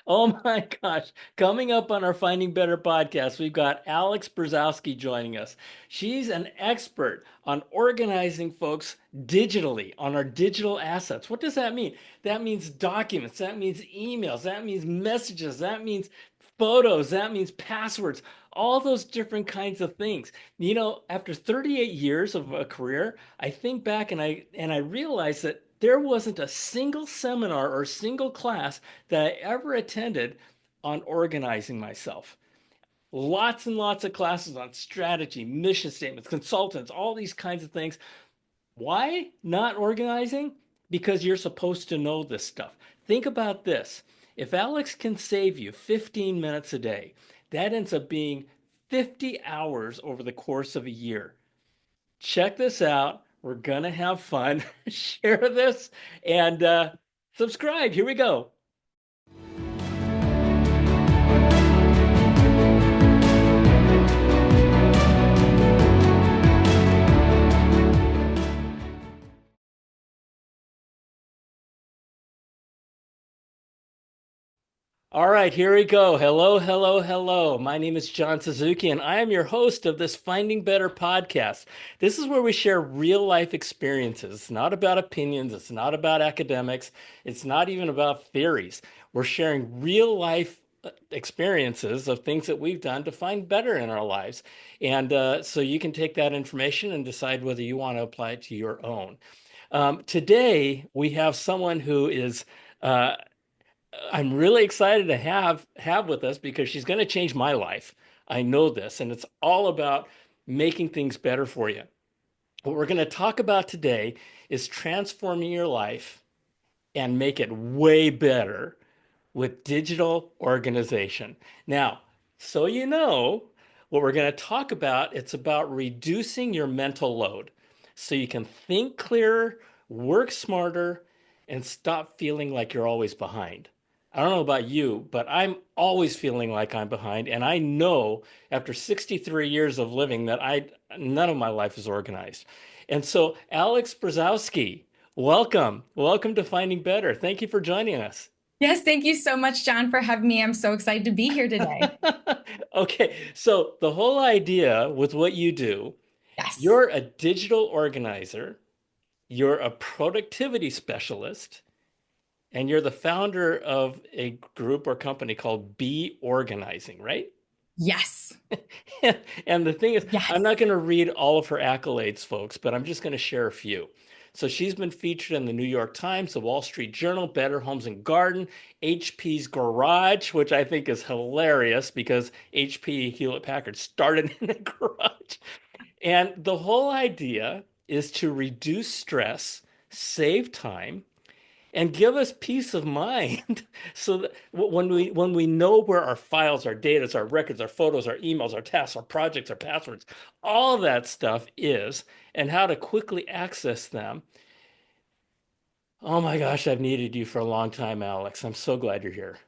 Oh my gosh. Coming up on our Finding Better podcast, we've got Alex Brzozowski joining us. She's an expert on organizing folks digitally on our digital assets. What does that mean? That means documents, that means emails, that means messages, that means photos, that means passwords, all those different kinds of things. After 38 years of a career, I think back and I realized that there wasn't a single seminar or single class that I ever attended on organizing myself. Lots and lots of classes on strategy, mission statements, consultants, all these kinds of things. Why not organizing? Because you're supposed to know this stuff. Think about this. If Alex can save you 15 minutes a day, that ends up being 50 hours over the course of a year. Check this out. We're going to have fun. Share this and subscribe. Here we go. All right, here we go. Hello, hello, hello. My name is John Suzuki, and I am your host of this Finding Better podcast. This is where we share real life experiences. It's not about opinions, it's not about academics, it's not even about theories. We're sharing real life experiences of things that we've done to find better in our lives. And so you can take that information and decide whether you want to apply it to your own. Today, we have someone who is. I'm really excited to have with us because she's going to change my life. I know this, and it's all about making things better for you. What we're going to talk about today is transforming your life and make it way better with digital organization. Now, so you know what we're going to talk about, it's about reducing your mental load so you can think clearer, work smarter, and stop feeling like you're always behind. I don't know about you, but I'm always feeling like I'm behind. And I know after 63 years of living that none of my life is organized. And so, Alex Brzozowski, welcome. Welcome to Finding Better. Thank you for joining us. Yes, thank you so much, John, for having me. I'm so excited to be here today. Okay, so the whole idea with what you do, Yes. you're a digital organizer, you're a productivity specialist, and you're the founder of a group or company called Be Organizing, right? Yes. And the thing is, I'm Yes. not going to read all of her accolades, folks, but I'm just going to share a few. So she's been featured in the New York Times, the Wall Street Journal, Better Homes and Garden, HP's Garage, which I think is hilarious because HP Hewlett Packard started in a garage. And the whole idea is to reduce stress, save time, and give us peace of mind so that when we know where our files, our data, our records, our photos, our emails, our tasks, our projects, our passwords, all of that stuff is, and how to quickly access them. Oh my gosh, I've needed you for a long time, Alex. I'm so glad you're here.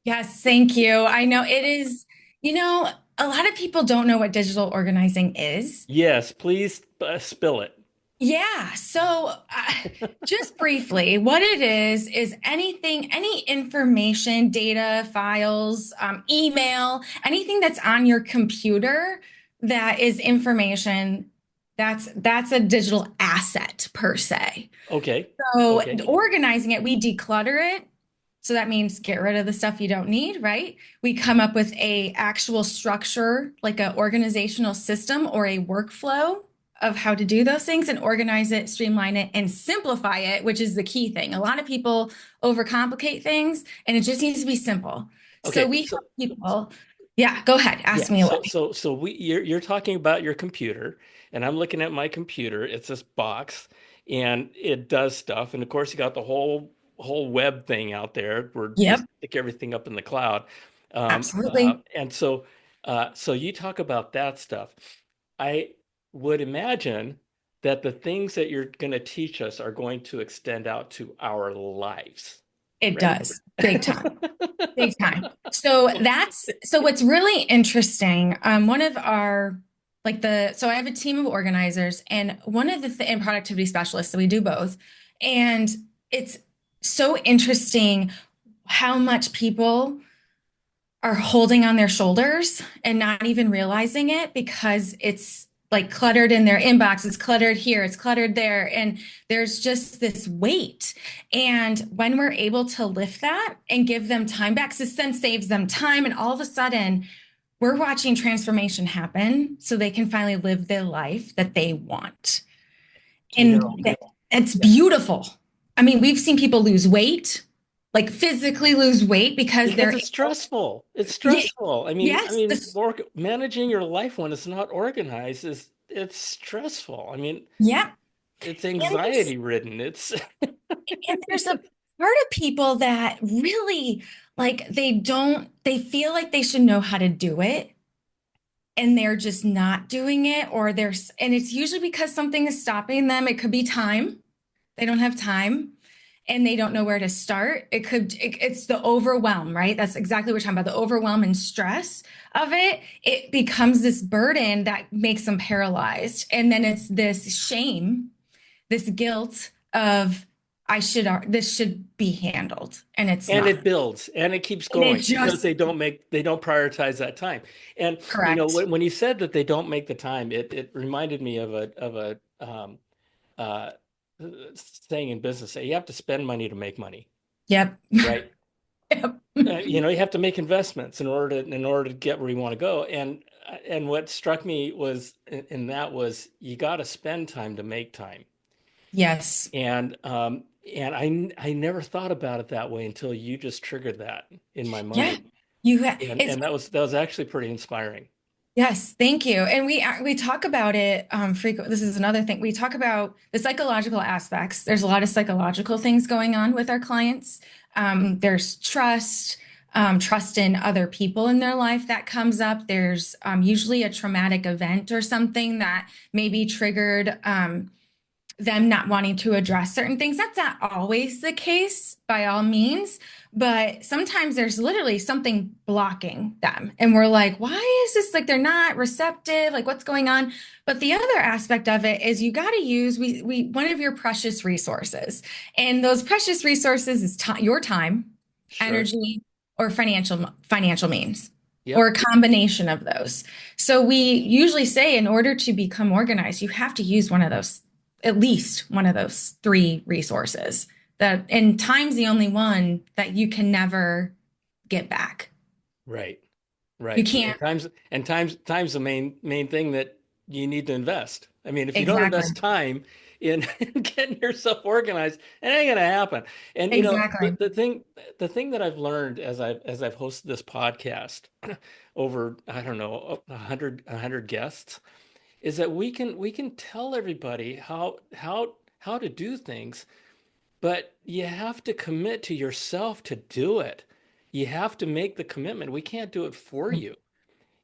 Yes, thank you. I know it is, you know, a lot of people don't know what digital organizing is. Yes, please spill it. Yeah, so just briefly, what it is anything, any information, data, files, email, anything that's on your computer that is information, that's a digital asset per se. Okay. So Okay. organizing it, we declutter it. So that means get rid of the stuff you don't need, right? We come up with a actual structure, like an organizational system or a workflow of how to do those things and organize it, streamline it, and simplify it, which is the key thing. A lot of people overcomplicate things and it just needs to be simple. So Okay. we So help people. Yeah, go ahead, ask yeah, me away. you're talking about your computer, and I'm looking at my computer. It's this box, and it does stuff. And of course, you got the whole web thing out there where you Yep, stick everything up in the cloud. absolutely. And so you talk about that stuff. I would imagine that the things that you're going to teach us are going to extend out to our lives, It right? does, big time. Big time. So what's really interesting, one of our so I have a team of organizers and one of and productivity specialists, so we do both. And it's so interesting how much people are holding on their shoulders and not even realizing it because it's like cluttered in their inbox, it's cluttered here, it's cluttered there, and there's just this weight. And when we're able to lift that and give them time back, this then saves them time, and all of a sudden we're watching transformation happen so they can finally live the life that they want. You know, And it's yeah, beautiful. I mean, we've seen people lose weight, like physically lose weight because because they're it's able, stressful. It's yeah, stressful. I yes, mean, this, managing your life when it's not organized is it's stressful. I mean, yeah. it's And anxiety ridden. It's there's a part of people that really like they feel like they should know how to do it and they're just not doing it, or there's, and it's usually because something is stopping them. It could be time. They don't have time and they don't know where to start. It's the overwhelm, right? That's exactly what we're talking about. The overwhelm and stress of it. It becomes this burden that makes them paralyzed. And then it's this shame, this guilt of this should be handled, and it's and it not. builds and it keeps And it going because just they don't prioritize that time. And correct. when you said that they don't make the time, it reminded me of a uh, saying in business. You have to spend money to make money, Yep. right? Yep. You have to make investments in order to get where you want to go. And what struck me was in that was you got to spend time to make time. Yes. And I never thought about it that way until you just triggered that in my Yeah. mind. It's And that was actually pretty inspiring. yes, thank you. And we talk about it frequently. This is another thing. We talk about the psychological aspects. There's a lot of psychological things going on with our clients. There's trust, trust in other people in their life that comes up. There's usually a traumatic event or something that maybe triggered them not wanting to address certain things. That's not always the case by all means, but sometimes there's literally something blocking them. And we're like, why is this like they're not receptive? Like what's going on? But the other aspect of it is you got to use we one of your precious resources. And those precious resources is your time, Sure. energy, or financial means. Or a Yep. combination of those. So we usually say in order to become organized, you have to use one of those, at least one of those three resources, that and time's the only one that you can never get back. Right. You Right. can't. Time's the main thing that you need to invest. I mean, if you don't Exactly. invest time in getting yourself organized, it ain't gonna happen. And Exactly. the thing that I've learned as I've hosted this podcast over, I don't know, a hundred guests, is that we can tell everybody how to do things, but you have to commit to yourself to do it. You have to make the commitment. We can't do it for you.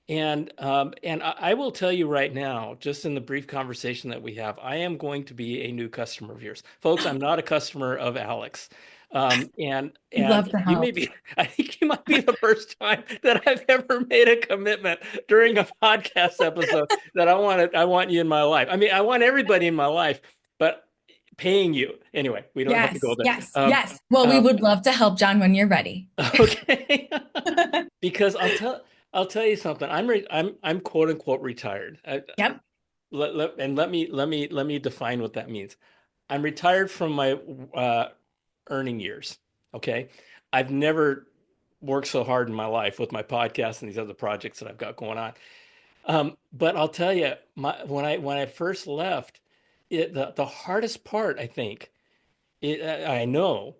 And I will tell you right now, just in the brief conversation that we have, I am going to be a new customer of yours, folks. I'm not a customer of Alex, Love and to you may help. be. I think you might be the first time that I've ever made a commitment during a podcast episode that I want you in my life. I mean, I want everybody in my life, but paying you anyway. We don't have to go Yes, there. yes, yes. Well, we Um, would love to help, John, when you're ready. okay. Because I'll tell you something. I'm quote unquote retired. Yep. Let me define what that means. I'm retired from my earning years. Okay, I've never worked so hard in my life with my podcast and these other projects that I've got going on. But I'll tell you, when I first left, the hardest part I think I know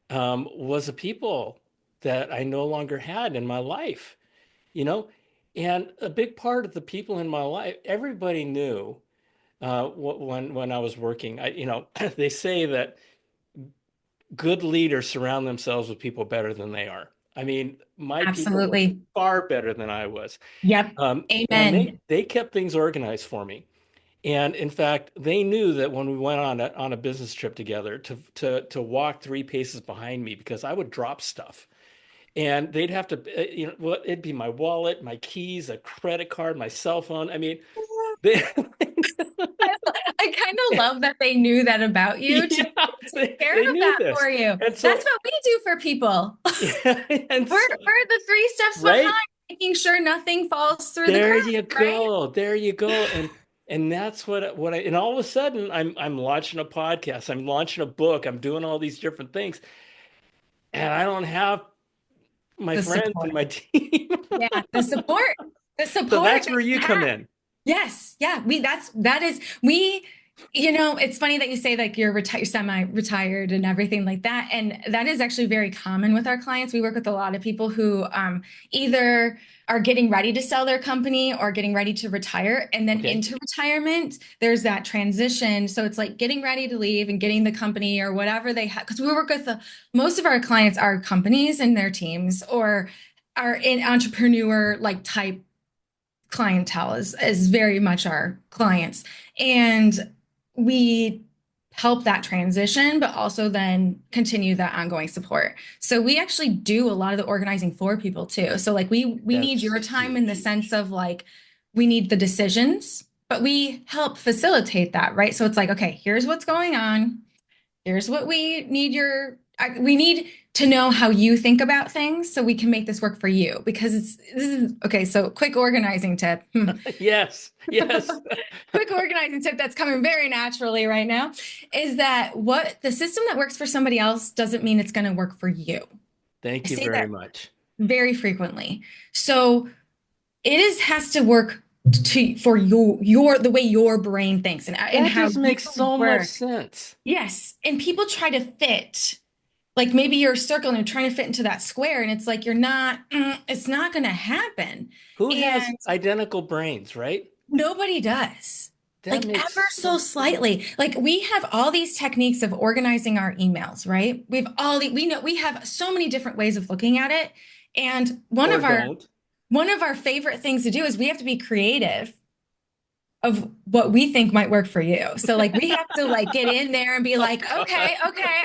was the people that I no longer had in my life. You know, and a big part of the people in my life, everybody knew when I was working. They say that good leaders surround themselves with people better than they are. I mean, my people were Absolutely. far better than I was, Yep. and Amen. they kept things organized for me. And in fact, they knew that when we went on a business trip together to walk three paces behind me because I would drop stuff and they'd have to well, it'd be my wallet, my keys, a credit card, my cell phone. I mean, they I I kind of love that they knew that about you to Yeah, take care they of knew that this. for you. And That's so, what we do for people. yeah, and so, We're the three steps right? behind, making sure nothing falls through the There cracks, you right? go. There you go. And that's what I and all of a sudden I'm launching a podcast. I'm launching a book. I'm doing all these different things. And I don't have my The friends and support. my team. Yeah, the support. The So support that's that where you you come have. in. Yes, yeah, that is we, it's funny that you say like you're retired, semi-retired and everything like that. And that is actually very common with our clients. We work with a lot of people who either are getting ready to sell their company or getting ready to retire. And then Okay. into retirement, there's that transition. So it's like getting ready to leave and getting the company or whatever they have. Because we work with most of our clients are companies and their teams or are in entrepreneur like type clientele is very much our clients. And we help that transition, but also then continue that ongoing support. So we actually do a lot of the organizing for people too. So like we need That's your time in the huge. sense of like we need the decisions, but we help facilitate that, right? So it's like, okay, here's what's going on. Here's what we need to know how you think about things so we can make this work for you because this is okay. So quick organizing tip. Yes. Yes. Quick organizing tip that's coming very naturally right now is that what the system that works for somebody else doesn't mean it's going to work for you. I Thank you say very that much. very frequently. So has to work for your the way your brain thinks and That how just you makes so much work. sense. Yes. And people try to fit, like maybe you're a circle and you're trying to fit into that square, and it's like you're not, it's not going to happen. Who has And identical brains, right? nobody does. That Like makes ever so so slightly. Like we have all these techniques of organizing our emails, right? We know we have so many different ways of looking at it. And or don't. one of our favorite things to do is we have to be creative of what we think might work for you. So like we have to like get in there and be Oh like, God. okay,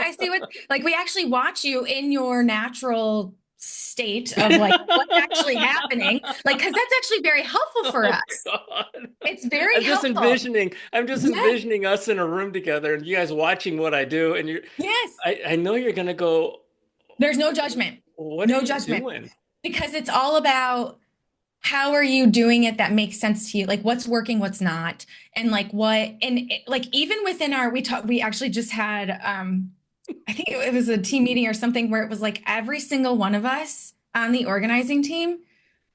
I see what like we actually watch you in your natural state of like what's actually happening. Like because that's actually very helpful for Oh us. God. It's very helpful. I'm just Yes. envisioning us in a room together and you guys watching what I do and Yes. I know you're gonna go, There's no judgment. what are No you judgment. doing? Because it's all about how are you doing it that makes sense to you? Like what's working, what's not, and like like even within we actually just had I think it was a team meeting or something where it was like every single one of us on the organizing team,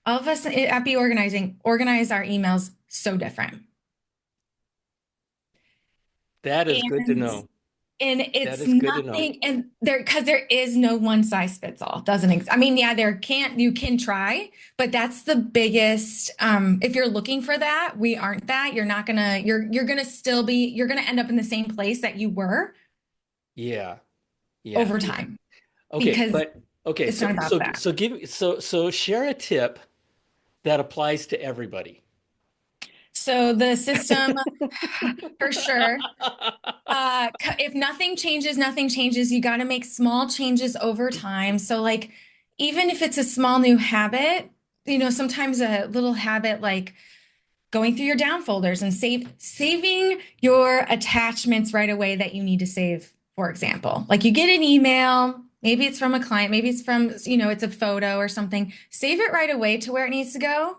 all of us at Be Organizing organize our emails so different. That is good to And know. and That it's is good to know. nothing and there because there is no one size fits all doesn't exist. I mean, yeah, you can try, but that's the biggest if you're looking for that, we aren't that. You're not gonna you're gonna still be you're gonna end up in the same place that you were Yeah. Yeah. over Yeah. time Okay, because but okay, it's not about that. so share a tip that applies to everybody. So the system for sure. If nothing changes, nothing changes. You got to make small changes over time. So, like, even if it's a small new habit, sometimes a little habit like going through your down folders and saving your attachments right away that you need to save, for example. Like you get an email, maybe it's from a client, maybe it's from, it's a photo or something. Save it right away to where it needs to go.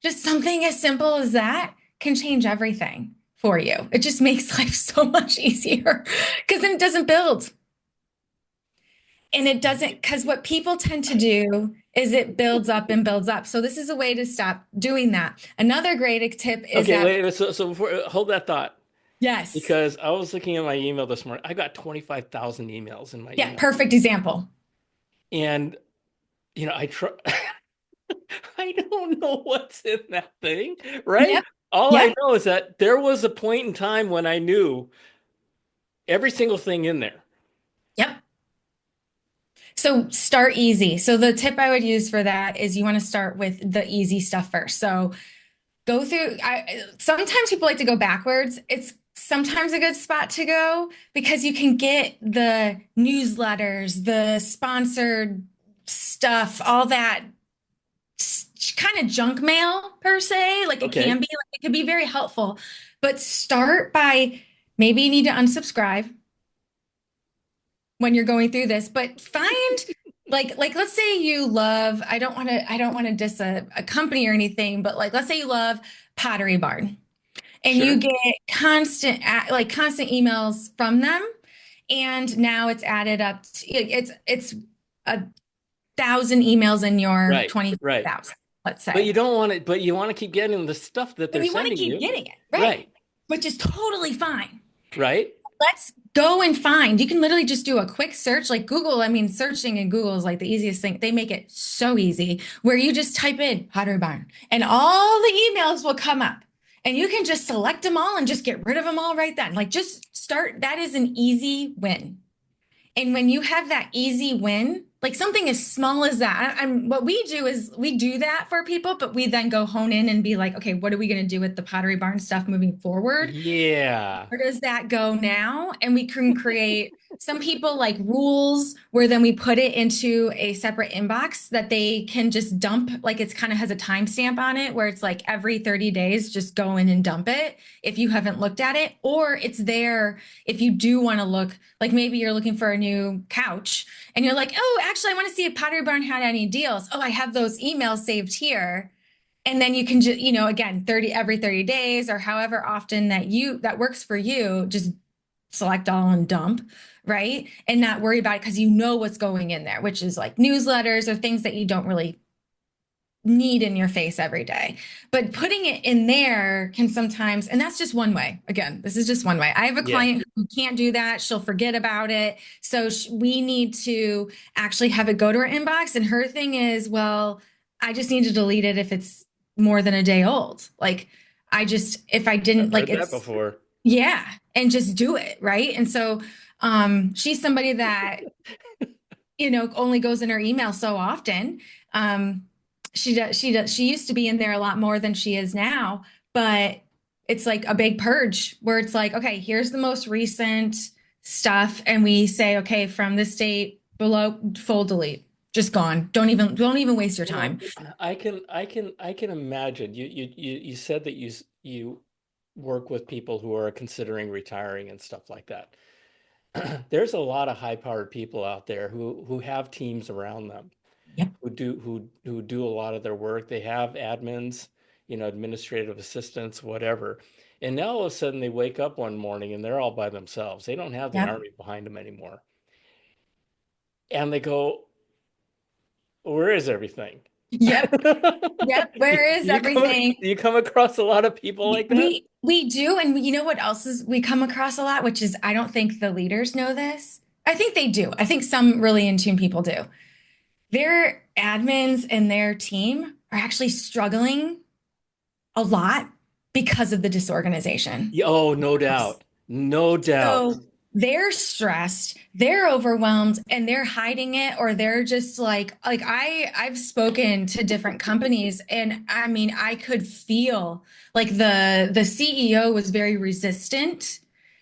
Just something as simple as that can change everything for you. It just makes life so much easier because then it doesn't build. And it doesn't, because what people tend to do is it builds up and builds up. So this is a way to stop doing that. Another great tip is Okay, that, wait, so before hold that thought yes, because I was looking at my email this morning. I got 25,000 emails in my yeah, email. perfect example. And I try I don't know what's in that thing, right? Yep, All I yep, know is that there was a point in time when I knew every single thing in there. yep. So start easy. So the tip I would use for that is you want to start with the easy stuff first. So go through sometimes people like to go backwards. It's sometimes a good spot to go because you can get the newsletters, the sponsored stuff, all that kind of junk mail per se. Like it can Okay. be, like it could be very helpful. But start by maybe you need to unsubscribe when you're going through this, but find like let's say you love, I don't want to diss a company or anything, but like let's say you love Pottery Barn and you Sure. get constant emails from them, and now it's added up to, it's 1,000 emails in your Right. Right. 24,000, let's But you say. don't want it, but you want to keep getting the stuff that And they're you want to sending keep you. getting it, right? Right. Which is totally fine. Right. Let's go and find. You can literally just do a quick search, like Google. I mean, searching in Google is like the easiest thing. They make it so easy where you just type in Pottery Barn and all the emails will come up. And you can just select them all and just get rid of them all right then. Like just start. That is an easy win. And when you have that easy win, like something as small as that, and what we do is we do that for people, but we then go hone in and be like, okay, what are we going to do with the Pottery Barn stuff moving forward? Yeah. Where does that go now? And we can create some people like rules where then we put it into a separate inbox that they can just dump. Like it's kind of has a timestamp on it where it's like every 30 days, just go in and dump it if you haven't looked at it. Or it's there if you do want to look, like maybe you're looking for a new couch and you're like, oh, actually, I want to see if Pottery Barn had any deals. Oh, I have those emails saved here. And then you can just, again, 30 every 30 days or however often that works for you, just select all and dump, right? And not worry about it because you know what's going in there, which is like newsletters or things that you don't really need in your face every day. But putting it in there can sometimes, and that's just one way. Again, this is just one way. I have a Yeah. client who can't do that. She'll forget about it. So we need to actually have it go to her inbox. And her thing is, well, I just need to delete it if it's more than a day old. Like, if I didn't I've like heard that it's, before. yeah, and just do it. Right. And so, she's somebody that only goes in her email so often. Um, she used to be in there a lot more than she is now, but it's like a big purge where it's like, okay, here's the most recent stuff, and we say, okay, from this date below, full delete, just gone. Don't even waste your You know, time. I can imagine you said that you work with people who are considering retiring and stuff like that. There's a lot of high-powered people out there who have teams around them Yep. who do a lot of their work. They have admins, administrative assistants, whatever. And now all of a sudden they wake up one morning and they're all by themselves. They don't have the Yep. army behind them anymore. And they go, where is everything? Yep. Yep. Do Where is you come everything? do you come across a lot of people like that? We do, and you know what else is we come across a lot, which is I don't think the leaders know this. I think they do. I think some really in tune people do. Their admins and their team are actually struggling a lot because of the disorganization. Yeah, oh, no doubt. No doubt. So they're stressed, they're overwhelmed, and they're hiding it, or they're just like I've spoken to different companies, and I mean, I could feel like the CEO was very resistant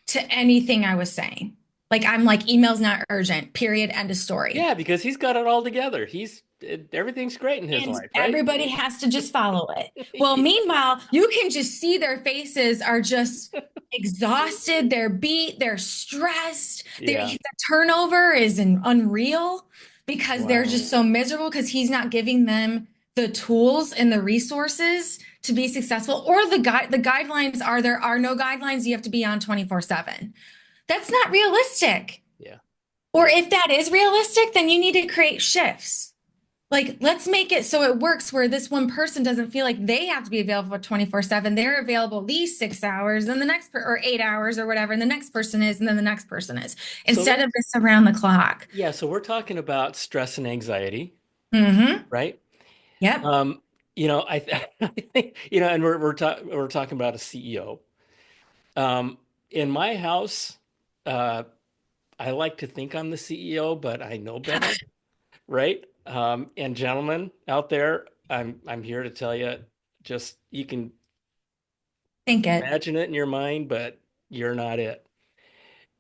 to anything I was saying. Like I'm like, email's not urgent, period, end of story. Yeah, because he's got it all together. Everything's great in his And life, right? everybody has to just follow it. Well, meanwhile, you can just see their faces are just exhausted, they're beat, they're stressed. Yeah. The turnover is unreal because they're Wow. just so miserable because he's not giving them the tools and the resources to be successful. Or the guidelines are there are no guidelines, you have to be on 24/7. That's not realistic. Yeah. Or Yeah. if that is realistic, then you need to create shifts. Like, let's make it so it works where this one person doesn't feel like they have to be available 24/7. They're available these 6 hours, and the or 8 hours or whatever, and the next person is, and then the next person is, So instead of let's this around the clock. Yeah, so we're talking about stress and anxiety, Mm-hmm. right? Yep. Um, I think, and we're talking about a CEO. In my house, uh, I like to think I'm the CEO, but I know better, right? And gentlemen out there, I'm here to tell you, just you can Think it. imagine it in your mind, but you're not it.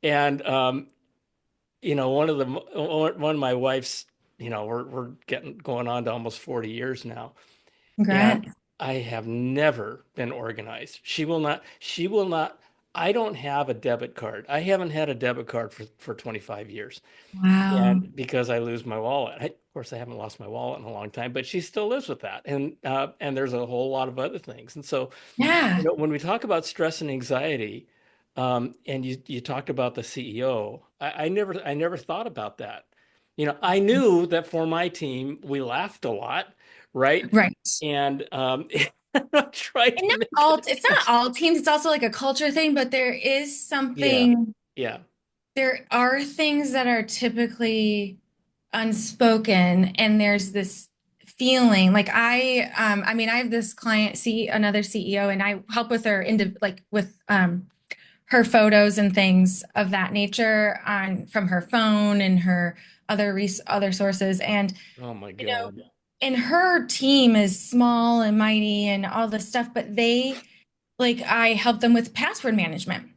And one of my wife's, we're getting going on to almost 40 years now. And Congrats. I have never been organized. She will not, I don't have a debit card. I haven't had a debit card for 25 years. Wow. And because I lose my wallet. Of course, I haven't lost my wallet in a long time, but she still lives with that. And there's a whole lot of other things. And so, Yeah. when we talk about stress and anxiety, and you talked about the CEO, I never thought about that. I knew that for my team, we laughed a lot, right? Right. And I tried And to not make all, it. it's not all teams, it's also like a culture thing, but there is Yeah, something, yeah. there are things that are typically unspoken, and there's this feeling like I mean, I have this client, see another CEO, and I help with her into like with her photos and things of that nature on from her phone and her other sources. And Oh my you know, God. and her team is small and mighty and all this stuff, but they like I help them with password management.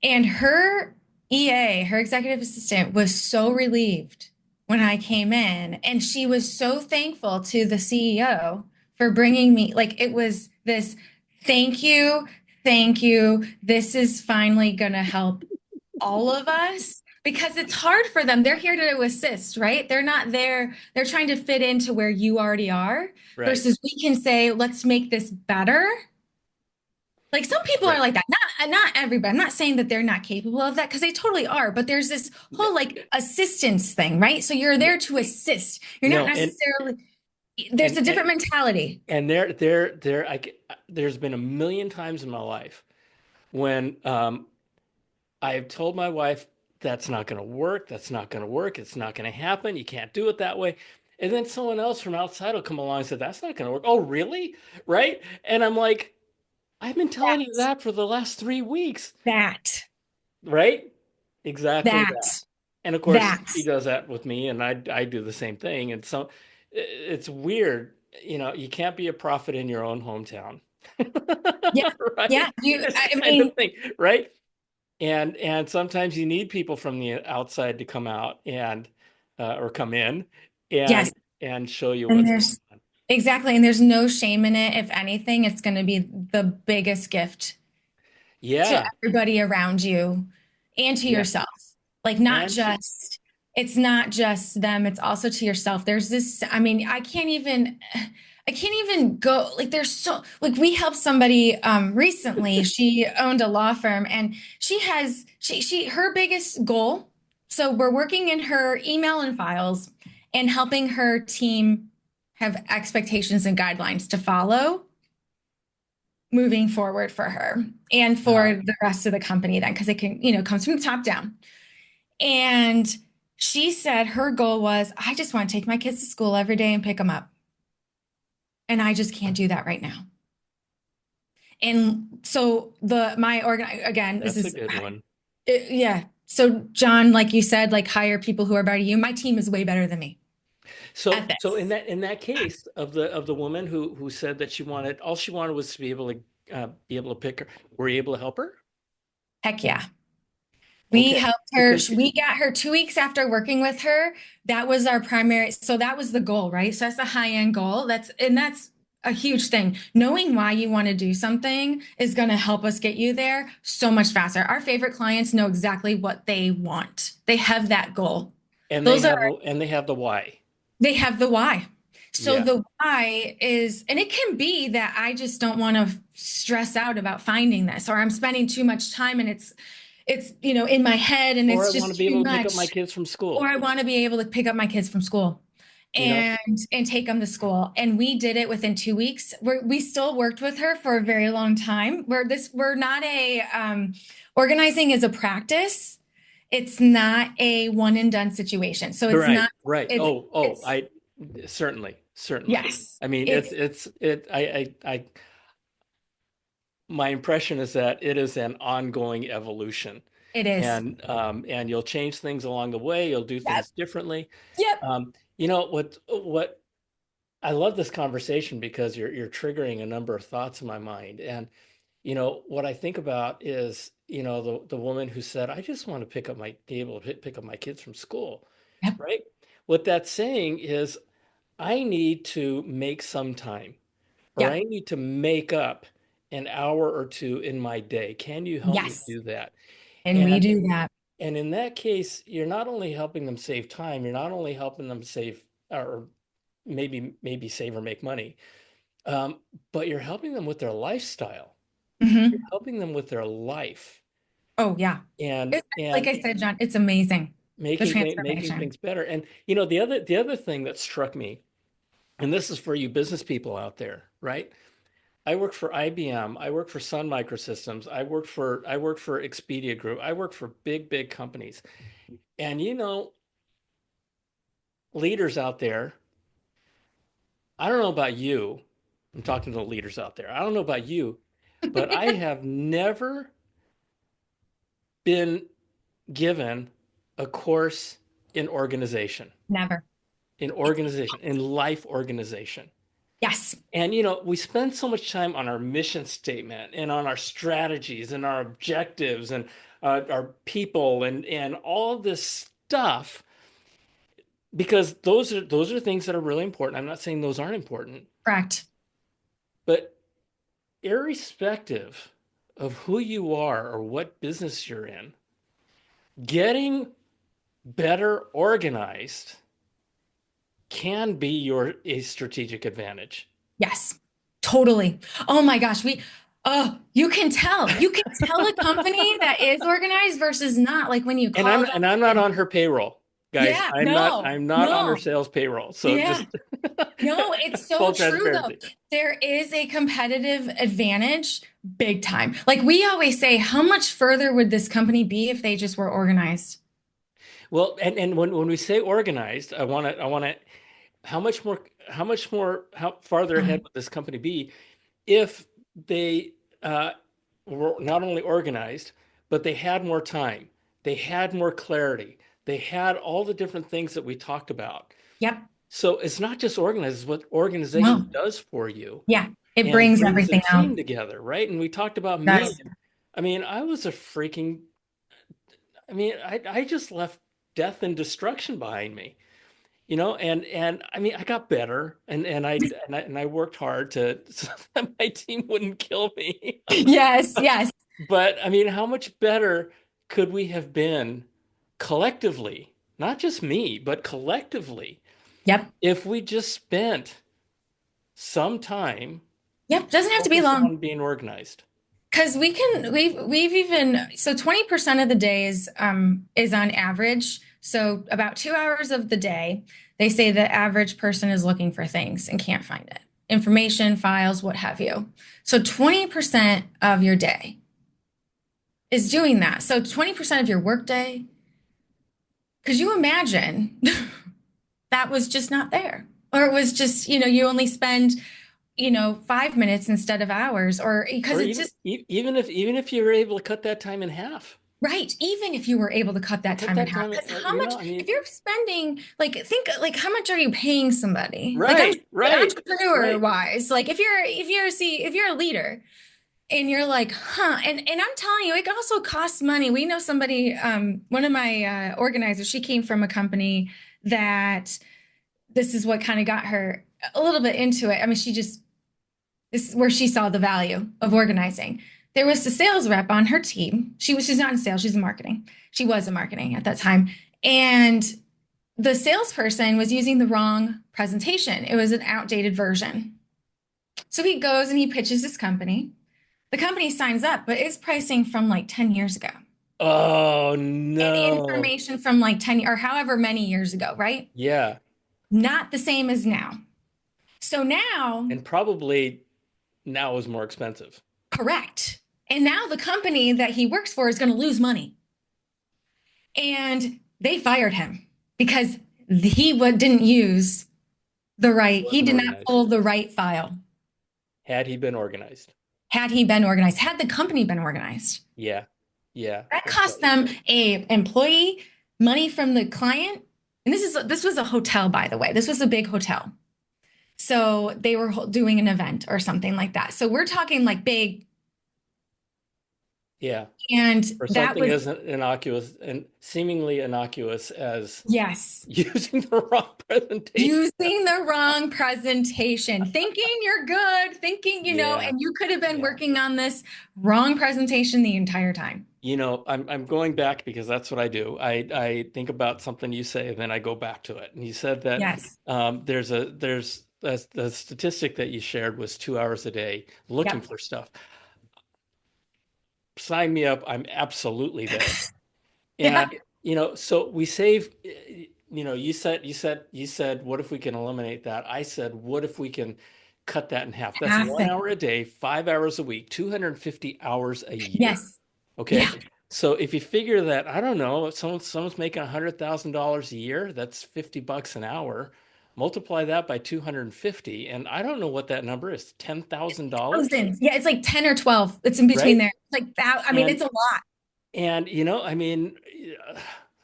And her EA, her executive assistant, was so relieved when I came in. And she was so thankful to the CEO for bringing me, like, it was this thank you, thank you. This is finally going to help all of us because it's hard for them. They're here to assist, right? They're not there. They're trying to fit into where you already are Right, versus we can say, let's make this better. Like some people are right. like that. Not everybody. I'm not saying that they're not capable of that because they totally are, but there's this whole like assistance thing, right? So you're No, there to assist. You're not no, necessarily there's and a different mentality. and there's been a million times in my life when I've told my wife that's not going to work, that's not going to work, it's not going to happen, you can't do it that way. And then someone else from outside will come along and say, that's not going to work. Oh, really? Right? And I'm like, I've been telling you That, that for the last 3 weeks, that, right? Exactly that. that, And of course, that. he does that with me, and I do the same thing. And so it's weird, you can't be a prophet in your own hometown, Yeah. right? Yeah. You, This I kind of mean, thing, right? And sometimes you need people from the outside to come out and or come in yes. and show you And what's going there's on. exactly, and there's no shame in it. If anything, it's going to be the biggest gift to Yeah, everybody around you and to yeah, yourself. Like not and just it's not just them, it's also to yourself. There's this, I mean, I can't even go like there's so like we helped somebody recently. She owned a law firm and she her biggest goal. So we're working in her email and files and helping her team have expectations and guidelines to follow moving forward for her and uh, for the rest of the company then because it can comes from the top down. And she said her goal was, I just want to take my kids to school every day and pick them up, and I just can't do that right now. And so the my organ again, this that's a is good one. yeah. So John, like you said, like hire people who are better than you. My team is way better than me So at so this. in that case of the woman who said that all she wanted was to be able to pick her, were you able to help her? Heck yeah. We Okay, helped her. because We got her 2 weeks after working with her. That was our primary. So that was the goal, right? So that's the high end goal. That's a huge thing. Knowing why you want to do something is going to help us get you there so much faster. Our favorite clients know exactly what they want. They have that goal. Those are and they have the why. they have the why. So Yeah. the why is, and it can be that I just don't want to stress out about finding this, or I'm spending too much time and it's in my head and Or I it's want to just be too able to pick up my much, kids from or school, I want to be able to pick up my kids from school you know? and take them to school. And we did it within 2 weeks. We still worked with her for a very long time. We're not a organizing is a practice. It's not a one and done situation. So it's Right, not. right. It's Oh, it's I certainly, certainly. yes. I mean, It's my impression is that it is an ongoing evolution, it is. and you'll change things along the way. You'll do Yep. things differently. Yep. What I love this conversation because you're triggering a number of thoughts in my mind. And what I think about is, the woman who said, I just want to be able to pick up my kids from school, Yep. right? What that's saying is I need to make some time. or Yep. I need to make up an hour or two in my day. Can you help me Yes. do that? And we And do that. and in that case, you're not only helping them save time, you're not only helping them save or maybe save or make money, um, but you're helping them with their lifestyle. You're Hmm. helping them with their life Oh, yeah. and It's, like and I said, John, it's amazing. The making transformation. things better. And the other thing that struck me, and this is for you business people out there, right? I work for IBM. I work for Sun Microsystems. I work for Expedia Group. I work for big companies. And leaders out there, I don't know about you. I'm talking to the leaders out there. I don't know about you, but I have never been given a course in organization, Never. in life organization. Yes. And we spend so much time on our mission statement and on our strategies and our objectives and our people and all this stuff because those are things that are really important. I'm not saying those aren't important, Correct. but irrespective of who you are or what business you're in, getting better organized can be a strategic advantage. Yes. Totally. Oh my gosh. You can tell. You can tell a company that is organized versus not. Like when you call them And I'm not and on her payroll, guys. yeah, no, I'm not on her no. sales payroll. So Yeah. just No, it's so full true though. transparency. There is a competitive advantage big time. Like we always say, how much further would this company be if they just were organized? Well, and when we say organized, I want to how farther ahead Um, would this company be if they were not only organized, but they had more time, they had more clarity, they had all the different things that we talked about. yep. So it's not just organized, it's what organization No. does for you Yeah. It and brings brings the everything out. team together, right? And we talked about me. Yes. I mean, I was a freaking, I mean, I just left death and destruction behind me, and I mean, I got better and I worked hard to so that my team wouldn't kill me. Yes. Yes. But I mean, how much better could we have been collectively, not just me, but collectively, Yep. if we just spent some time Yep. Doesn't have to be focused long. on being organized? Because we've even so 20% of the days is on average. So about 2 hours of the day, they say the average person is looking for things and can't find it. Information, files, what have you. So 20% of your day is doing that. So 20% of your workday, could you imagine that was just not there? Or it was just, you only spend 5 minutes instead of hours, or because Or it's just even if you were able to cut that time in half, right. Even if you were able to cut that cut time in that half, time, because how much, I if mean, you're spending, like, think, like, how much are you paying somebody? Like, I'm right, entrepreneur right. wise, like, if you're a leader and you're like, huh, and I'm telling you, it also costs money. We know somebody, one of my organizers, she came from a company that this is what kind of got her a little bit into it. I mean, this is where she saw the value of organizing. There was a sales rep on her team. She's not in sales, she's in marketing. She was in marketing at that time. And the salesperson was using the wrong presentation. It was an outdated version. So he goes and he pitches this company. The company signs up, but it's pricing from like 10 years ago Oh and no. information from like 10 or however many years ago, right? Yeah. Not the same as now. So now, And probably now is more expensive. correct. And now the company that he works for is going to lose money. And they fired him because didn't use he Wasn't did not organized. pull the right file. Had he been organized. Had he been organized, had the company been organized, Yeah. Yeah. that cost them a employee, money from the client. And this was a hotel, by the way. This was a big hotel. So they were doing an event or something like that. So we're talking like big Yeah. And For that something was, as innocuous and seemingly innocuous as yes. using the wrong presentation. Using the wrong presentation, thinking you're good, thinking, Yeah. and you could have been Yeah. working on this wrong presentation the entire time. I'm going back because that's what I do. I think about something you say, and then I go back to it. And you said that Yes. there's the statistic that you shared was 2 hours a day looking Yep. for stuff. Sign me up. I'm absolutely there. Yeah. And so we save. You said, what if we can eliminate that? I said, what if we can cut that in half? That's Half one it. hour a day, 5 hours a week, 250 hours a year. Yes. Okay. Yeah. So if you figure that, I don't know, if someone's making $100,000 a year, that's $50 an hour. Multiply that by 250, and I don't know what that number is, $10,000, Thousands. Yeah, it's like 10 or 12. It's in between right? there. Like that. I mean, And it's a lot. I mean,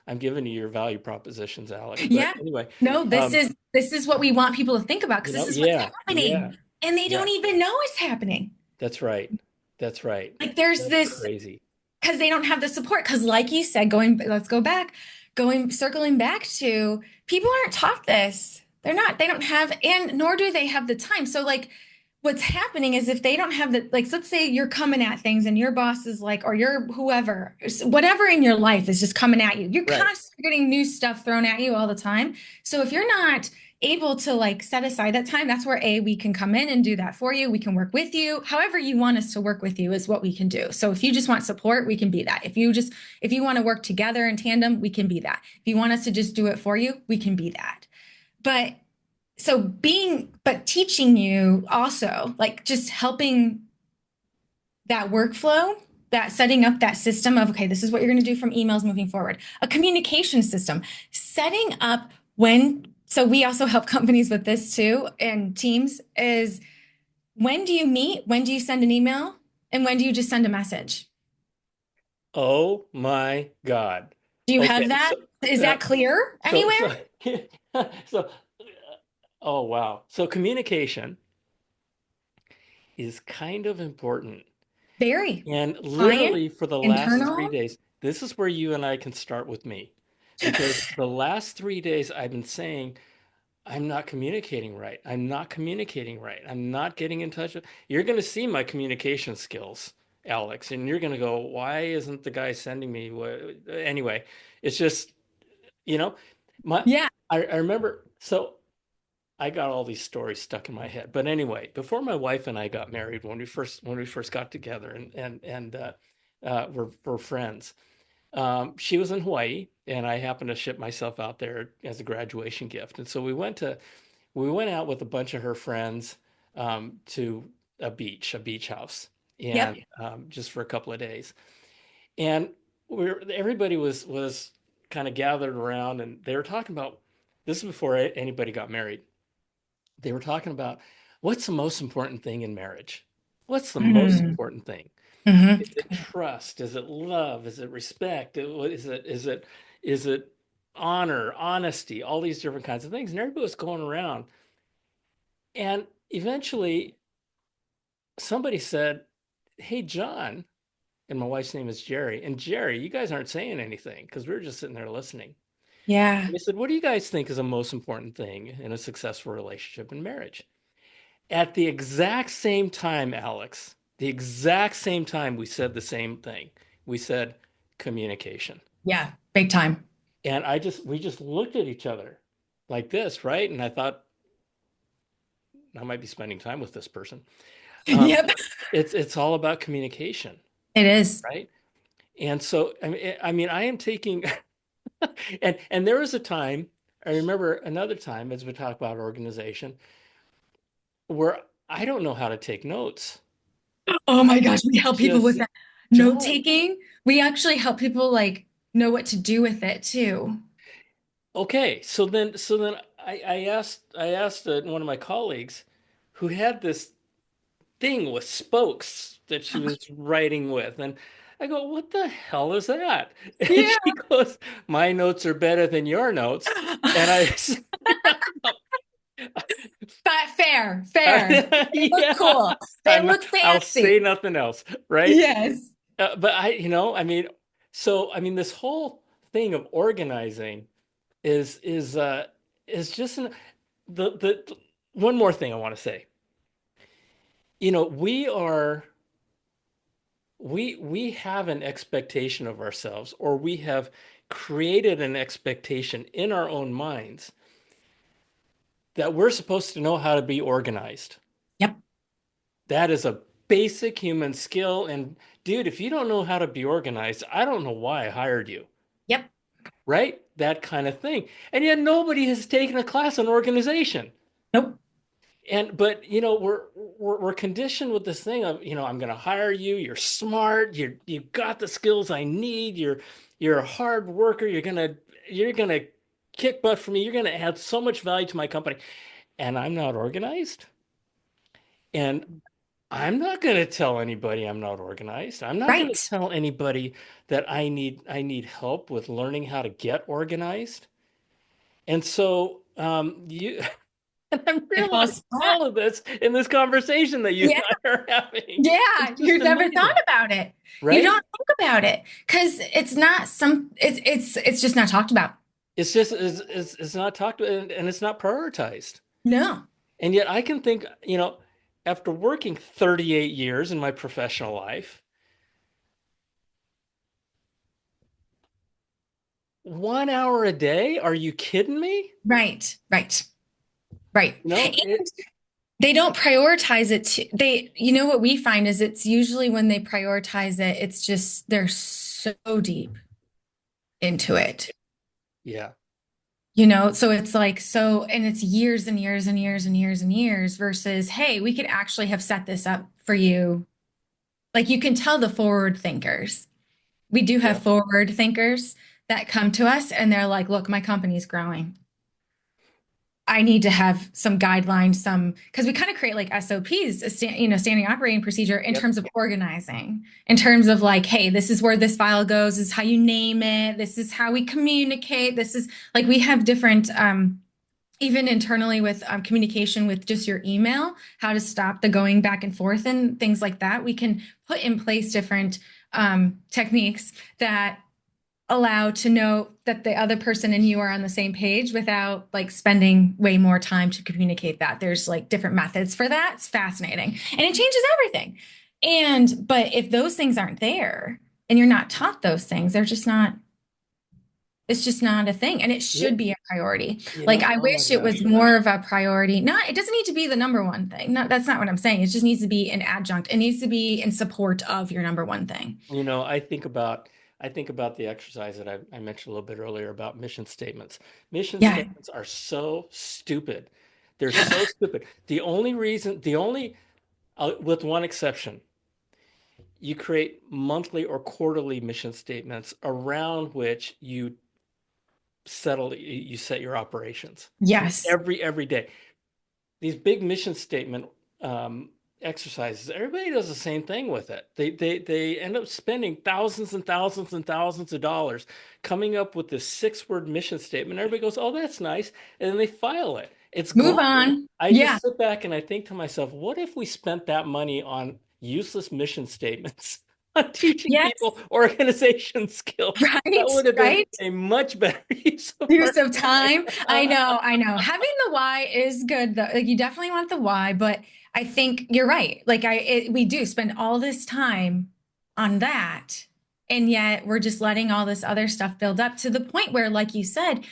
I'm giving you your value propositions, Alex. But Yeah. anyway, No, this um, is this is what we want people to think about because this is what's yeah, yeah, happening. And they don't yeah. even know it's happening. That's right. That's right. Like there's That's this crazy. because they don't have the support. Because, like you said, let's go back, circling back to people aren't taught this. They don't have, and nor do they have the time. So, like, what's happening is if they don't have the, like, so let's say you're coming at things and your boss is like, or your whoever, whatever in your life is just coming at you, you're Right. constantly getting new stuff thrown at you all the time. So, if you're not able to like set aside that time, that's where we can come in and do that for you. We can work with you. However you want us to work with you is what we can do. So if you just want support, we can be that. If you want to work together in tandem, we can be that. If you want us to just do it for you, we can be that. But but teaching you also, like just helping that workflow, that setting up that system of, okay, this is what you're going to do from emails moving forward, a communication system, setting up so we also help companies with this too, and teams is when do you meet? When do you send an email? And when do you just send a message? Oh my God. Do you Okay. have that? Is Uh, that clear so, anywhere? so, so, oh wow. So communication is kind of important. Very. And Client, literally for the last three internal. days, this is where you and I can start with me. Because the last 3 days I've been saying, I'm not communicating right. I'm not communicating right. I'm not getting in touch with. You're going to see my communication skills, Alex, and you're going to go, why isn't the guy sending me what? Anyway, it's just, you know, my Yeah. I remember so I got all these stories stuck in my head. But anyway, before my wife and I got married, when we first got together and we're friends, she was in Hawaii, and I happened to ship myself out there as a graduation gift. And so we went out with a bunch of her friends to a beach house, Yep. and just for a couple of days. And everybody was kind of gathered around, and they were talking about this is before anybody got married. They were talking about what's the most important thing in marriage? What's the most Mm-hmm. important thing? Mm-hmm. Is it trust? Is it love? Is it respect? Is it honor, honesty, all these different kinds of things? And everybody was going around. And eventually somebody said, "Hey, John," and my wife's name is Jerry. And Jerry, you guys aren't saying anything because we were just sitting there listening. Yeah. And they said, "What do you guys think is the most important thing in a successful relationship and marriage?" At the exact same time, Alex, the exact same time, we said the same thing. We said communication. Yeah. Big time. And we just looked at each other like this, right? And I thought, I might be spending time with this person. Um, Yep. it's all about communication, It is. right? And so, I mean, I am taking, and there was a time, I remember another time as we talk about organization, where I don't know how to take notes. Oh my I gosh, we help people with just that. Note don't. taking. We actually help people like know what to do with it too. Okay, so then I asked one of my colleagues who had this thing with spokes that she was writing with, and I go, "What the hell is that?" And Yeah. she goes, "My notes are better than your notes," and But fair. They look yeah, cool. They look I'll fancy. say nothing else, right? Yes. but I mean, so I mean, this whole thing of organizing is just the one more thing I want to say. We are we have an expectation of ourselves, or we have created an expectation in our own minds that we're supposed to know how to be organized. Yep. That is a basic human skill. And dude, if you don't know how to be organized, I don't know why I hired you, Yep. right? That kind of thing. And yet nobody has taken a class on organization. Nope. But we're conditioned with this thing of, I'm going to hire you. You're smart. You've got the skills I need. You're a hard worker. You're gonna kick butt for me. You're gonna add so much value to my company. And I'm not organized. And I'm not going to tell anybody I'm not organized. I'm not going to Right. tell anybody that I need help with learning how to get organized. And so you and I'm It realizing falls flat. all of this in this conversation that you Yeah. and I are having. It's Yeah. You just never thought amazing, about it. You right? don't think about it because it's just not talked about. It's not talked about, and it's not prioritized. No. And yet I can think, after working 38 years in my professional life, 1 hour a day? Are you kidding me? Right. Right. Right. It, They don't prioritize it. You know what we find is it's usually when they prioritize it, it's just they're so deep into it. yeah, So it's like, and it's years and years and years and years and years versus, hey, we could actually have set this up for you. Like you can tell the forward thinkers. We do yeah, have forward thinkers that come to us and they're like, look, my company's growing. I need to have some guidelines, because we kind of create like SOPs, standing operating procedure in yep, terms of organizing, in terms of like, hey, this is where this file goes, this is how you name it, this is how we communicate, this is like we have different, even internally with communication with just your email, how to stop the going back and forth and things like that. We can put in place different techniques that allow to know that the other person and you are on the same page without like spending way more time to communicate that. There's like different methods for that. It's fascinating and it changes everything. But if those things aren't there and you're not taught those things, it's just not a thing. And it yeah. should be a priority. Like I Oh my wish it was gosh. more of a priority. Not, it doesn't need to be the number one thing. No, that's not what I'm saying. It just needs to be an adjunct. It needs to be in support of your number one thing. I think about the exercise that I mentioned a little bit earlier about mission statements. Mission Yeah. statements are so stupid. They're so stupid. With one exception, you create monthly or quarterly mission statements around which you set your operations Yes. every day. These big mission statement exercises, everybody does the same thing with it. They end up spending thousands and thousands and thousands of dollars coming up with this 6-word mission statement. Everybody goes, "Oh, that's nice," and then they file it. It's Move gone. on. I Yeah. just sit back and I think to myself, what if we spent that money on useless mission statements, on teaching Yes. people organization skills? That Right. would have been Right. a much better use of our Use of time. time. I know. I know. Having the why is good though. Like you definitely want the why, but I think you're right. Like we do spend all this time on that, and yet we're just letting all this other stuff build up to the point where, like you said,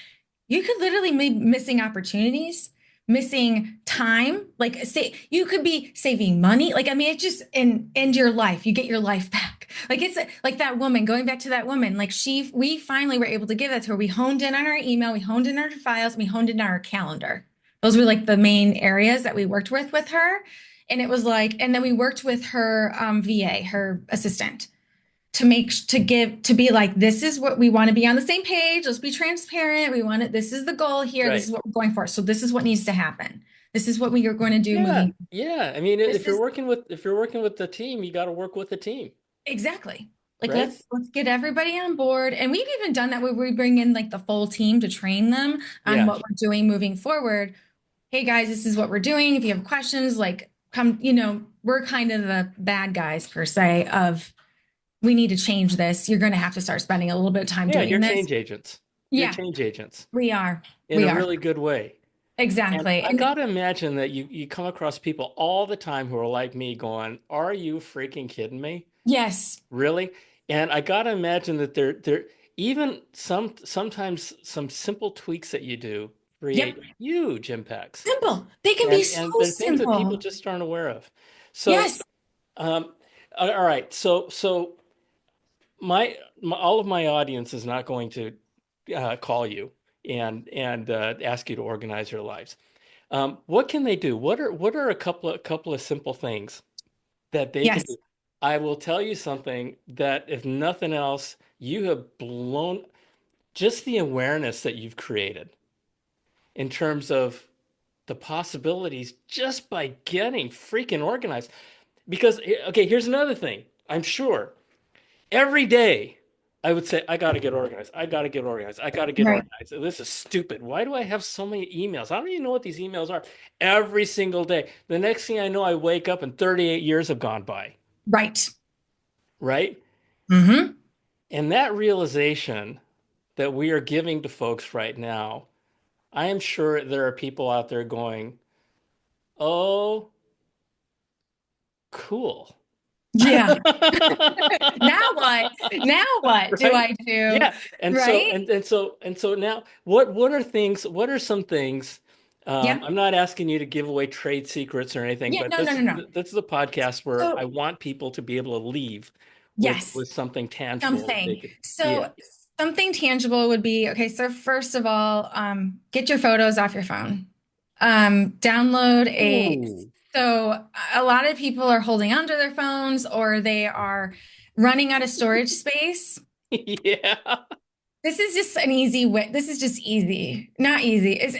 you could literally be missing opportunities, missing time. Like say you could be saving money. Like I mean, it just end your life. You get your life back. Like it's like that woman. Going back to that woman. Like we finally were able to give that to her. We honed in on our email. We honed in on our files. We honed in on our calendar. Those were like the main areas that we worked with her. And it was like, and then we worked with her VA, her assistant to be like, this is what we want to be on the same page. Let's be transparent. We want it. This is the goal here. This Right. is what we're going for. So this is what needs to happen. This is what we are going to do Yeah, moving. yeah. I mean, This is if you're working with the team, you got to work with the team, exactly like right? let's get everybody on board. And we've even done that where we bring in like the full team to train them on Yeah, what we're doing moving forward. Hey guys, this is what we're doing. If you have questions, like come, we're kind of the bad guys per se of we need to change this. You're going to have to start spending a little bit of time Yeah, doing you're this. change agents. You're Yeah, change agents we are. in We a are. really good way. And Exactly. I And got to imagine that you come across people all the time who are like me going, "Are you freaking kidding me? yes. Really?" And I got to imagine that they're even sometimes some simple tweaks that you do Yep. create huge impacts. Simple. They can be And so they're things that people simple. just aren't aware of. So, Yes. um, all right. So my all of my audience is not going to call you and ask you to organize their lives. What can they do? What are a couple of simple things that they can Yes. do? I will tell you something that if nothing else, you have blown just the awareness that you've created in terms of the possibilities just by getting freaking organized. Because, okay, here's another thing. I'm sure every day I would say, I got to get organized. I got to get organized. I got to get Right. organized. This is stupid. Why do I have so many emails? I don't even know what these emails are every single day. The next thing I know, I wake up and 38 years have gone by, Right. right? Mm-hmm. And that realization that we are giving to folks right now, I am sure there are people out there going, oh, cool. Yeah. Now what? Now what do Right? I do? Yeah. And so Right? and so now what are some things Yeah. I'm not asking you to give away trade secrets or anything, Yeah. but No, no, no, no. this is a podcast where I So, want people to be able to leave yes. with something tangible that they Something. could. Yeah. So something tangible would be, okay, so first of all, get your photos off your phone. Download a, Ooh. so a lot of people are holding onto their phones or they are running out of storage space. Yeah. This is just an easy way. This is just easy. Not easy. It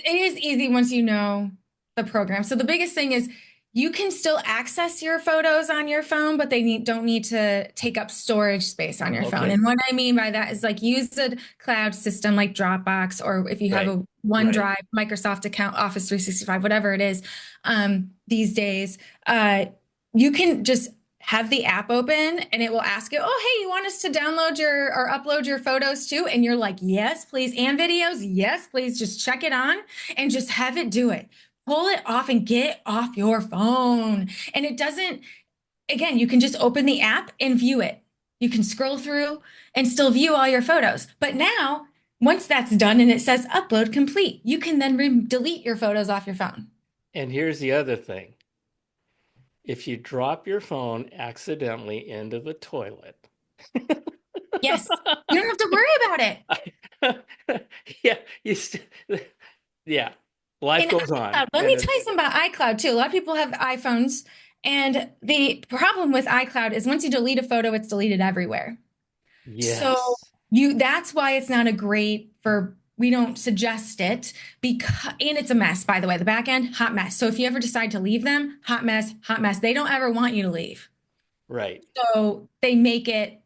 is easy once you know the program. So the biggest thing is you can still access your photos on your phone, but don't need to take up storage space on your phone. Okay. And what I mean by that is like use a cloud system like Dropbox, or if you have Right. a Right. OneDrive, Microsoft account, Office 365, whatever it is, these days, you can just have the app open and it will ask you, oh, hey, you want us to download your or upload your photos too? And you're like, yes, please. And videos, yes, please. Just check it on and just have it do it. Pull it off and get off your phone. And it doesn't, again, you can just open the app and view it. You can scroll through and still view all your photos. But now, once that's done and it says upload complete, you can then delete your photos off your phone. And here's the other thing. If you drop your phone accidentally into the toilet, Yes, you don't have to worry about it. yeah, yeah, life In goes on. iCloud, let me And tell you something about iCloud too. A lot of people have iPhones, and the problem with iCloud is once you delete a photo, it's deleted everywhere. So yes, that's why it's not a great for, we don't suggest it because, and it's a mess, by the way, the back end, hot mess. So if you ever decide to leave them, hot mess, hot mess. They don't ever want you to leave. right, So they make it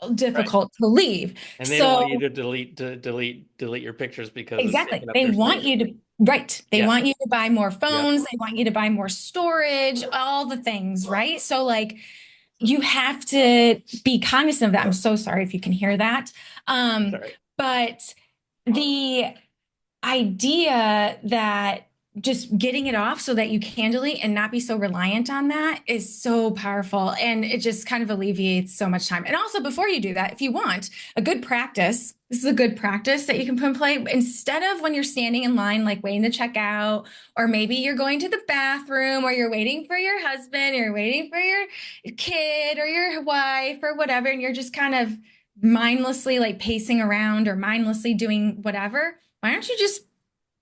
right. difficult to leave. And they don't want you So to delete your pictures because it's exactly. taking up They their want space. you to, right. They Yeah, want you to buy more yeah, phones. They want you to buy more storage, all the things, right? So, like, you have to be cognizant of that. I'm so sorry if you can hear that. sorry. But the idea that just getting it off so that you can delete and not be so reliant on that is so powerful. And it just kind of alleviates so much time. And also, before you do that, if you want a good practice, this is a good practice that you can put in play. Instead of when you're standing in line, like waiting to check out, or maybe you're going to the bathroom, or you're waiting for your husband, or you're waiting for your kid or your wife or whatever, and you're just kind of mindlessly like pacing around or mindlessly doing whatever, why don't you just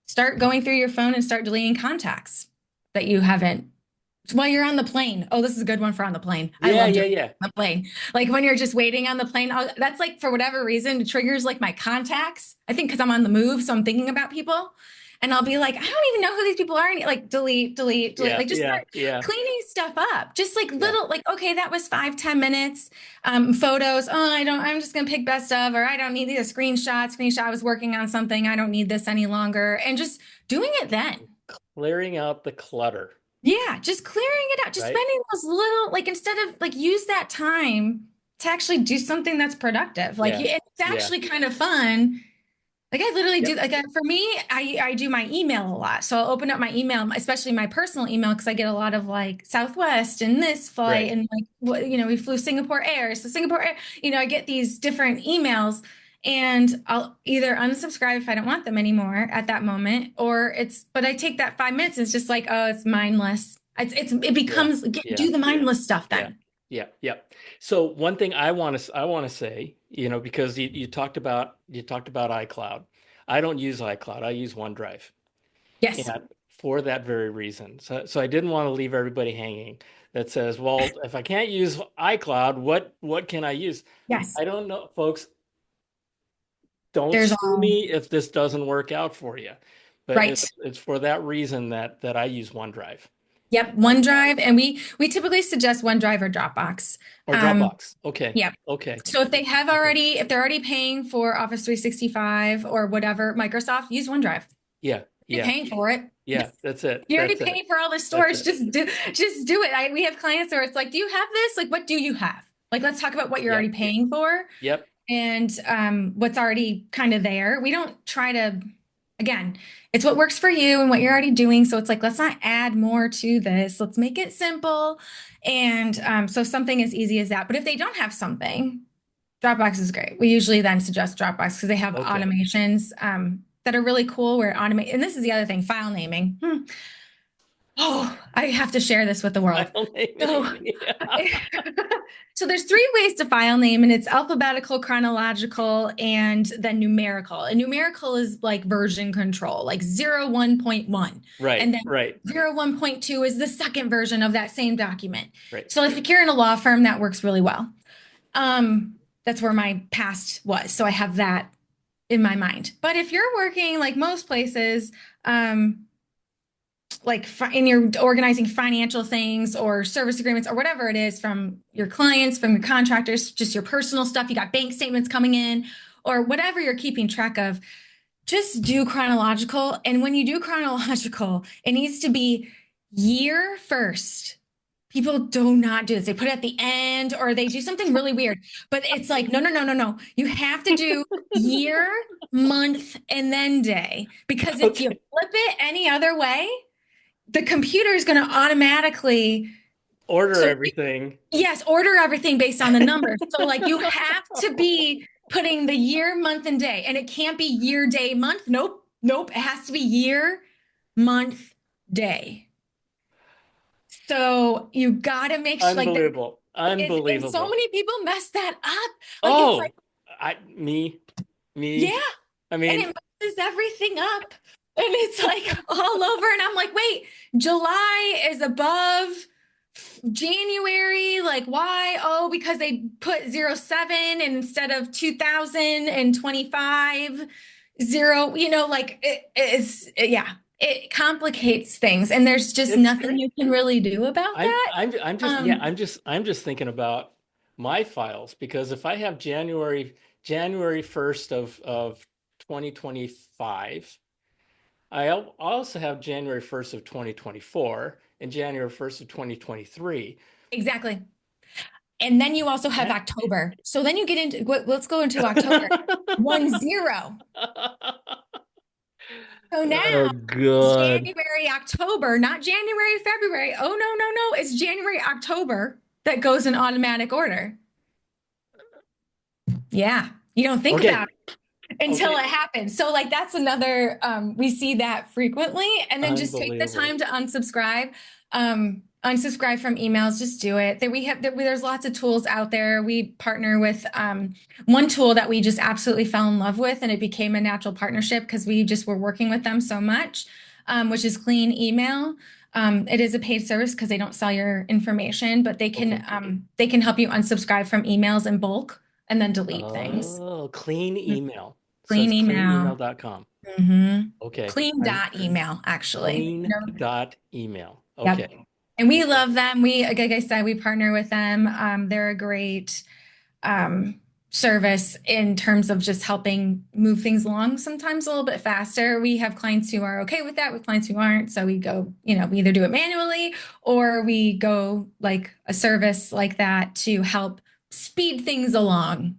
start going through your phone and start deleting contacts that you haven't while you're on the plane? Oh, this is a good one for on the plane. I Yeah, love yeah, doing it yeah. on the plane. Like when you're just waiting on the plane, that's like for whatever reason, it triggers like my contacts. I think because I'm on the move, so I'm thinking about people. And I'll be like, I don't even know who these people are. And like delete, delete, delete. Yeah, Like just yeah, start yeah, cleaning stuff up. Just like yeah. little, like, okay, that was 5, 10 minutes. Photos. Oh, I'm just gonna pick best of, or I don't need these screenshot. I was working on something. I don't need this any longer. And just doing it then. Clearing out the clutter. Yeah, just clearing it out, just right? spending those little, like instead of like use that time to actually do something that's productive. Like Yeah. it's Yeah. actually kind of fun. Like I literally do, Yep. like for me, I do my email a lot. So I'll open up my email, especially my personal email, because I get a lot of like Southwest and this flight Right. and like what, we flew Singapore Air. So Singapore Air, I get these different emails and I'll either unsubscribe if I don't want them anymore at that moment, but I take that 5 minutes. It's just like, oh, it's mindless. It Yeah. becomes Yeah. do the mindless stuff Yeah. then. Yeah. Yeah. So one thing I want to say, because you talked about iCloud. I don't use iCloud. I use OneDrive. Yes. And for that very reason. So I didn't want to leave everybody hanging that says, well, if I can't use iCloud, what can I use? Yes. I don't know, folks. Don't There's sue all me if this doesn't work out for you. But right. it's for that reason that I use OneDrive. Yep, Um, OneDrive, and we typically suggest OneDrive or Dropbox. or Um, Dropbox. Okay. yep. Okay. So Okay. if they're already paying for Office 365 or whatever, Microsoft, use OneDrive. Yeah. You're Yeah. paying for it. Yeah. That's it. You're already That's it. paying for all the That's storage. it. Just do it. We have clients where it's like, do you have this? Like, what do you have? Like, let's talk about what you're already Yep. paying for Yep. and what's already kind of there. We don't try to, again, it's what works for you and what you're already doing. So it's like, let's not add more to this. Let's make it simple. And so something as easy as that. But if they don't have something, Dropbox is great. We usually then suggest Dropbox because they have Okay. automations that are really cool where automate. And this is the other thing, file naming. Oh, I have to share this with the world. File So, naming. Yeah. so there's three ways to file name, and it's alphabetical, chronological, and then numerical. And numerical is like version control, like 01.1. Right. And then Right. 01.2 is the second version of that same document. Right. So if you're in a law firm, that works really well. That's where my past was. So I have that in my mind. But if you're working like most places, like and you're organizing financial things or service agreements or whatever it is from your clients, from your contractors, just your personal stuff, you got bank statements coming in or whatever you're keeping track of, just do chronological. And when you do chronological, it needs to be year first. People do not do this. They put it at the end or they do something really weird. But it's like, no, no, no, no, no. You have to do year, month, and then day. Because if you Okay. flip it any other way, the computer is going to automatically, Order so everything. yes, order everything based on the numbers. So like you have to be putting the year, month, and day, and it can't be year, day, month. Nope, nope. It has to be year, month, day. So you got to make sure like Unbelievable. and so Unbelievable. many people mess that up. Like it's like, Oh, me. yeah, I and mean, it messes everything up. And it's like all over. And I'm like, wait, July is above January. Like, why? Oh, because they put 07 instead of 2025, zero, like it is, yeah, it complicates things. And there's just it's nothing you can really do about I'm that. I'm just yeah, Um, I'm just thinking about my files because if I have January 1st of 2025, I also have January 1st of 2024 and January 1st of 2023. exactly. And then you also have That October. So then you get into, let's go into October. 10. So Oh now God. January, October, not January, February. Oh, no, no, no. It's January, October that goes in automatic order. Yeah. You don't think Okay. about it until Okay. it happens. So, like, that's another, we see that frequently. And then just take the Unbelievable. time to unsubscribe. Unsubscribe from emails, just do it. There's lots of tools out there. We partner with one tool that we just absolutely fell in love with, and it became a natural partnership because we just were working with them so much, which is Clean Email. It is a paid service because they don't sell your information, but Okay. they can help you unsubscribe from emails in bulk and then delete things. Oh, clean email. So Clean it's email. cleanemail.com. Mm-hmm. Okay. Clean dot email, actually. Clean dot email. Yep. Okay. And we Okay. love them. Like I said, we partner with them. They're a great, um, service in terms of just helping move things along sometimes a little bit faster. We have clients who are okay with that, with clients who aren't. So we go, we either do it manually or we go like a service like that to help speed things along.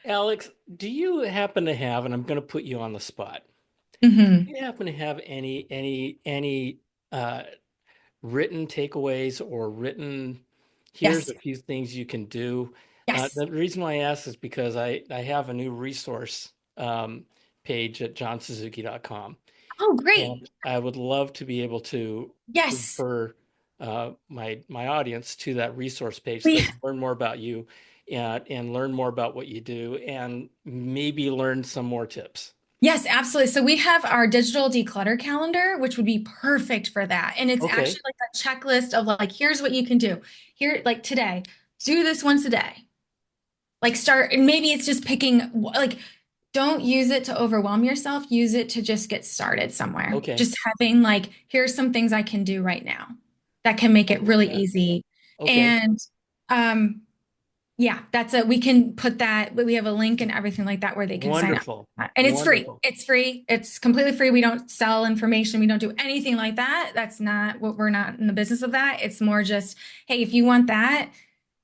Alex, do you happen to have, and I'm going to put you on the spot, Hmm. do you happen to have any uh, written takeaways or written, here's Yes. a few things you can do? Yes. The reason why I ask is because I have a new resource page at johnsuzuki.com. Oh, great. And I would love to be able to Yes. refer my audience to that resource page so they We can learn more about you and learn more about what you do and maybe learn some more tips. Yes, absolutely. So we have our digital declutter calendar, which would be perfect for that. And it's Okay. actually like a checklist of like, here's what you can do. Here, like today, do this once a day. Like start, and maybe it's just picking, like, don't use it to overwhelm yourself. Use it to just get started somewhere. Okay. Just having like, here's some things I can do right now that can make I it love really that. easy. Okay. And um, yeah, we can put that, we have a link and everything like that where they can sign up. Wonderful. And it's free. Wonderful. It's free. It's completely free. We don't sell information. We don't do anything like that. That's not what we're not in the business of that. It's more just, hey, if you want that,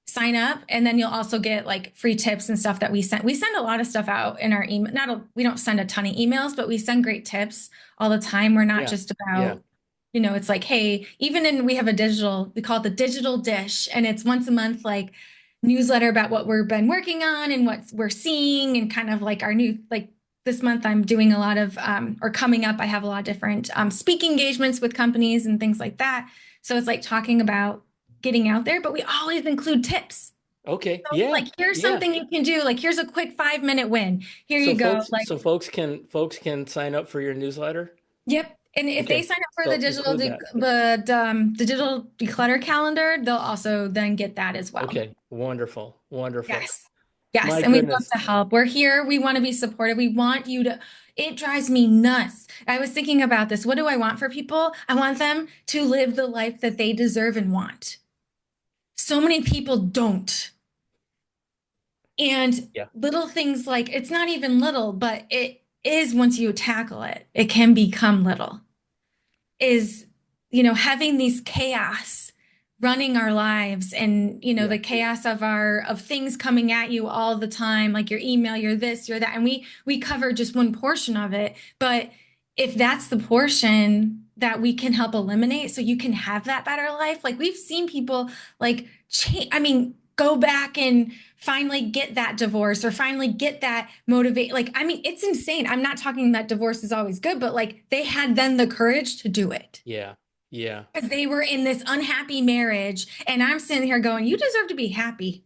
sign up. And then you'll also get like free tips and stuff that we send. We send a lot of stuff out in our email. We don't send a ton of emails, but we send great tips all the time. We're not Yeah. just Yeah. about, it's like, hey, we have we call it the digital dish, and it's once a month, like newsletter about what we've been working on and what we're seeing, and kind of like our new, like this month, I'm doing a lot of, or coming up, I have a lot of different speaking engagements with companies and things like that. So it's like talking about getting out there, but we always include tips. Okay. So Yeah. like, here's Yeah. something you can do. Like, here's a quick 5-minute win. Here you go. Like, So folks can sign up for your newsletter. yep. And if they Okay. sign up for the So include that. digital declutter calendar, they'll also then get that as well. Okay. Wonderful. Wonderful. Yes. Yes. My And we'd love goodness. to help. We're here. We want to be supportive. We want you to, it drives me nuts. I was thinking about this. What do I want for people? I want them to live the life that they deserve and want. So many people don't. And Yeah. little things like, it's not even little, but it is, once you tackle it, it can become little. Is, having these chaos running our lives, and Yeah. the chaos of things coming at you all the time, like your email, your this, your that, and we cover just one portion of it. But if that's the portion that we can help eliminate so you can have that better life, like we've seen people like change, I mean, go back and finally get that divorce or finally get that motivate. Like, I mean, it's insane. I'm not talking that divorce is always good, but like they had then the courage to do it Yeah. Yeah. because they were in this unhappy marriage. And I'm sitting here going, you deserve to be happy.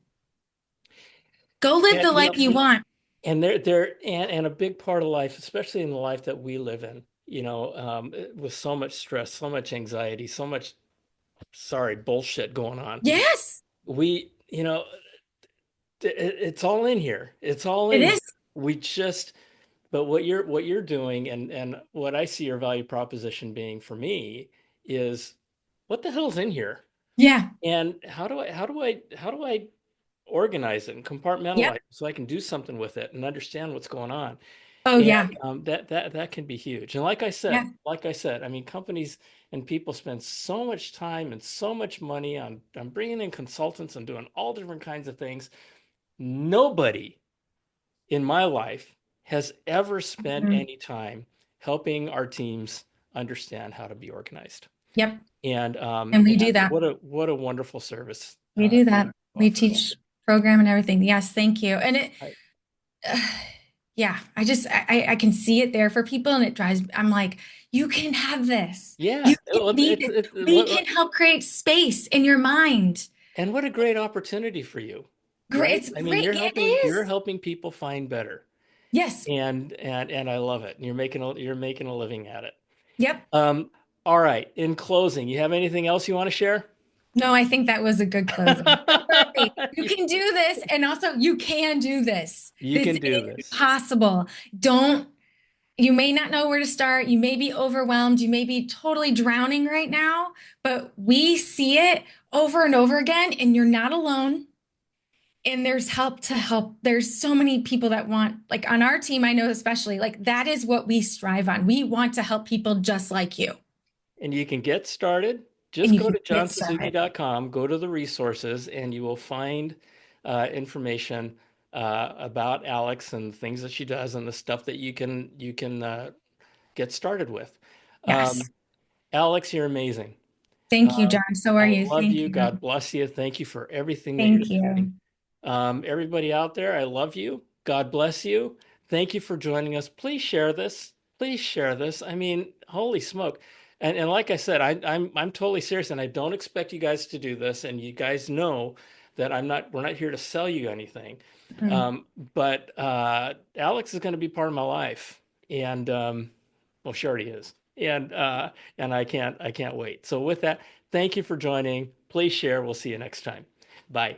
Go live And the life you want. and a big part of life, especially in the life that we live in, with so much stress, so much anxiety, so much, sorry, bullshit going on. Yes, It's all in here. It's all it in is. here. We just, but what you're doing and what I see your value proposition being for me is what the hell's in here? Yeah. And how do I organize it and compartmentalize Yep. it so I can do something with it and understand what's going on? Oh, And yeah. that can be huge. And Yeah. like I said, I mean, companies and people spend so much time and so much money on bringing in consultants and doing all different kinds of things. Nobody in my life has ever spent Mhm. any time helping our teams understand how to be organized. Yep. And And we do that. what a wonderful service We do you that. We offer. teach program and everything. Yes. Thank you. And I, yeah, I can see it there for people, and it drives, I'm like, you can have this. You yeah, can well, be this. We can help create space in your mind. and what a great opportunity for you, Great. right? It's I mean, great. It you're is. helping people find better, Yes. and I love it. And you're making a living at it. Yep. Um, all right. In closing, you have anything else you want to share? No, I think that was a good closing. Perfect. You can do this. And also, you can do this. You This can is do this. possible. Don't, you may not know where to start. You may be overwhelmed. You may be totally drowning right now, but we see it over and over again, and you're not alone. And there's help to help. There's so many people that want, like on our team, I know especially, like that is what we strive on. We want to help people just like you. And you can get started. And Just you go can to get started. johnsuzuki.com, go to the resources, and you will find information about Alex and things that she does and the stuff that you can get started with. Yes. Um, Alex, you're amazing. Thank you, John. So are I you. love Thank you. you. God bless you. Thank you for everything that you're Thank doing. you. Everybody out there, I love you. God bless you. Thank you for joining us. Please share this. Please share this. I mean, holy smoke. And like I said, I'm totally serious, and I don't expect you guys to do this. And you guys know that we're not here to sell you anything. Mm. But Alex is going to be part of my life. And well, she already is. And I can't wait. So with that, thank you for joining. Please share. We'll see you next time. Bye.